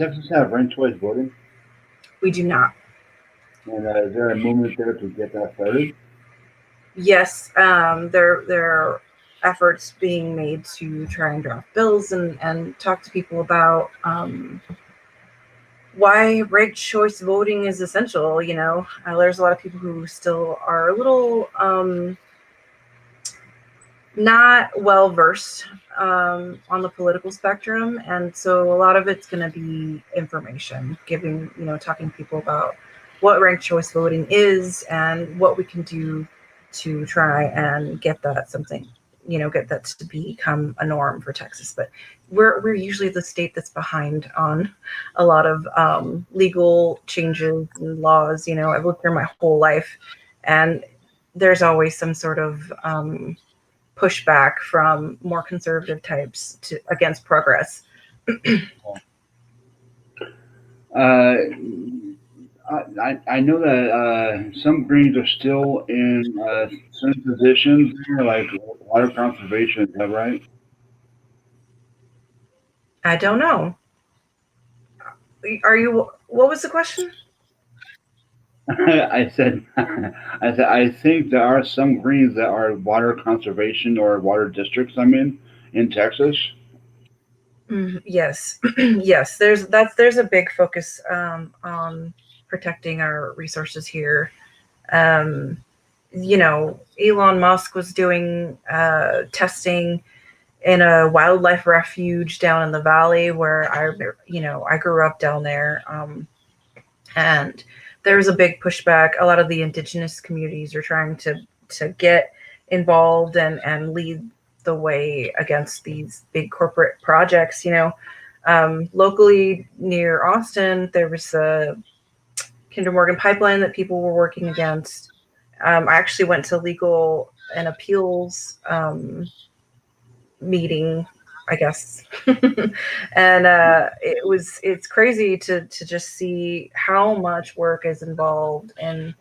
Texas have ranked choice voting? We do not. And is there a movement there to get that started? Yes, there are efforts being made to try and draft bills and talk to people about why ranked choice voting is essential. There's a lot of people who still are a little not well versed on the political spectrum, and so a lot of it's going to be information, talking to people about what ranked choice voting is and what we can do to try and get that to become a norm for Texas. But we're usually the state that's behind on a lot of legal changes and laws. I've lived here my whole life, and there's always some sort of pushback from more conservative types against progress. I know that some Greens are still in certain positions, like water conservation. Is that right? I don't know. Are you? What was the question? I said, I think there are some Greens that are water conservation or water districts. I'm in Texas. Yes, yes. There's a big focus on protecting our resources here. Elon Musk was doing testing in a wildlife refuge down in the valley where I grew up down there, and there's a big pushback. A lot of the indigenous communities are trying to get involved and lead the way against these big corporate projects. Locally near Austin, there was a Kinder Morgan pipeline that people were working against. I actually went to legal and appeals meeting, I guess. And it's crazy to just see how much work is involved and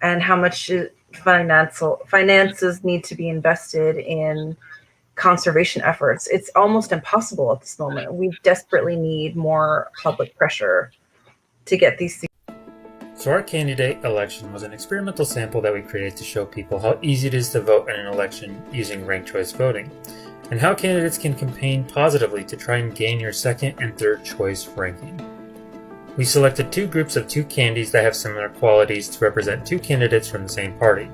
how much finances need to be invested in conservation efforts. It's almost impossible at this moment. We desperately need more public pressure to get these things. So our candidate election was an experimental sample that we created to show people how easy it is to vote in an election using ranked choice voting, and how candidates can campaign positively to try and gain your second and third choice ranking. We selected two groups of two candies that have similar qualities to represent two candidates from the same party.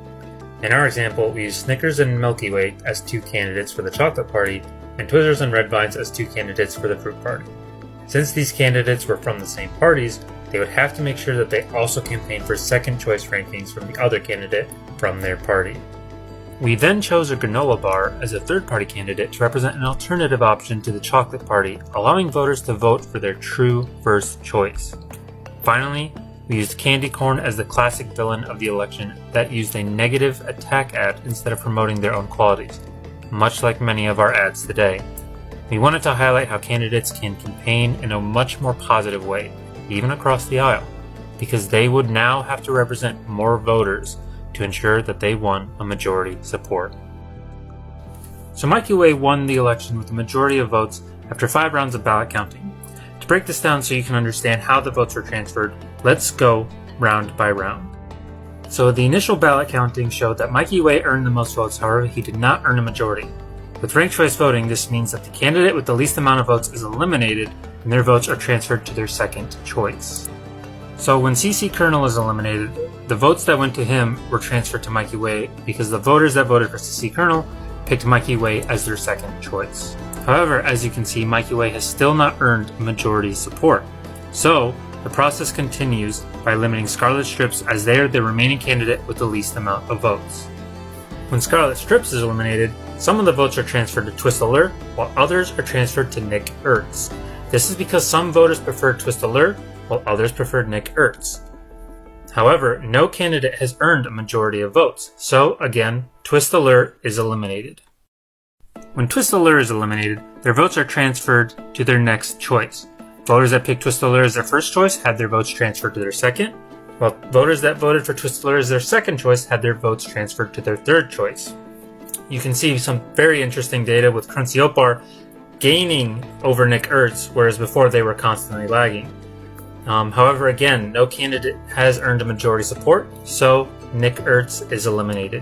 In our example, we used Snickers and Milky Way as two candidates for the chocolate party, and Twizzlers and Red Vines as two candidates for the fruit party. Since these candidates were from the same parties, they would have to make sure that they also campaigned for second choice rankings from the other candidate from their party. We then chose a granola bar as a third party candidate to represent an alternative option to the chocolate party, allowing voters to vote for their true first choice. Finally, we used candy corn as the classic villain of the election that used a negative attack ad instead of promoting their own qualities, much like many of our ads today. We wanted to highlight how candidates can campaign in a much more positive way, even across the aisle, because they would now have to represent more voters to ensure that they won a majority support. So Mikey Way won the election with a majority of votes after 5 rounds of ballot counting. To break this down so you can understand how the votes were transferred, let's go round by round. So the initial ballot counting showed that Mikey Way earned the most votes, however he did not earn a majority. With ranked choice voting, this means that the candidate with the least amount of votes is eliminated and their votes are transferred to their second choice. So when CC Colonel is eliminated, the votes that went to him were transferred to Mikey Way because the voters that voted for CC Colonel picked Mikey Way as their second choice. However, as you can see, Mikey Way has still not earned majority support. So the process continues by limiting Scarlet Strips as they are the remaining candidate with the least amount of votes. When Scarlet Strips is eliminated, some of the votes are transferred to Twist-A-Lure, while others are transferred to Nick Ertz. This is because some voters preferred Twist-A-Lure, while others preferred Nick Ertz. However, no candidate has earned a majority of votes, so again, Twist-A-Lure is eliminated. When Twist-A-Lure is eliminated, their votes are transferred to their next choice. Voters that picked Twist-A-Lure as their first choice had their votes transferred to their second, while voters that voted for Twist-A-Lure as their second choice had their votes transferred to their third choice. You can see some very interesting data with Crunchy Oat Bar gaining over Nick Ertz, whereas before they were constantly lagging. However, again, no candidate has earned a majority support, so Nick Ertz is eliminated.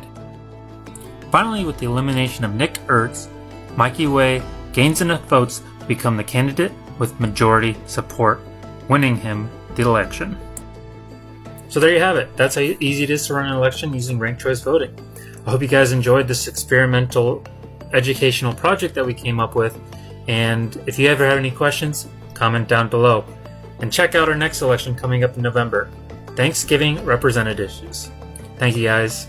Finally, with the elimination of Nick Ertz, Mikey Way gains enough votes to become the candidate with majority support, winning him the election. So there you have it. That's how easy it is to run an election using ranked choice voting. I hope you guys enjoyed this experimental educational project that we came up with, and if you ever have any questions, comment down below. And check out our next election coming up in November, Thanksgiving Representatives. Thank you guys.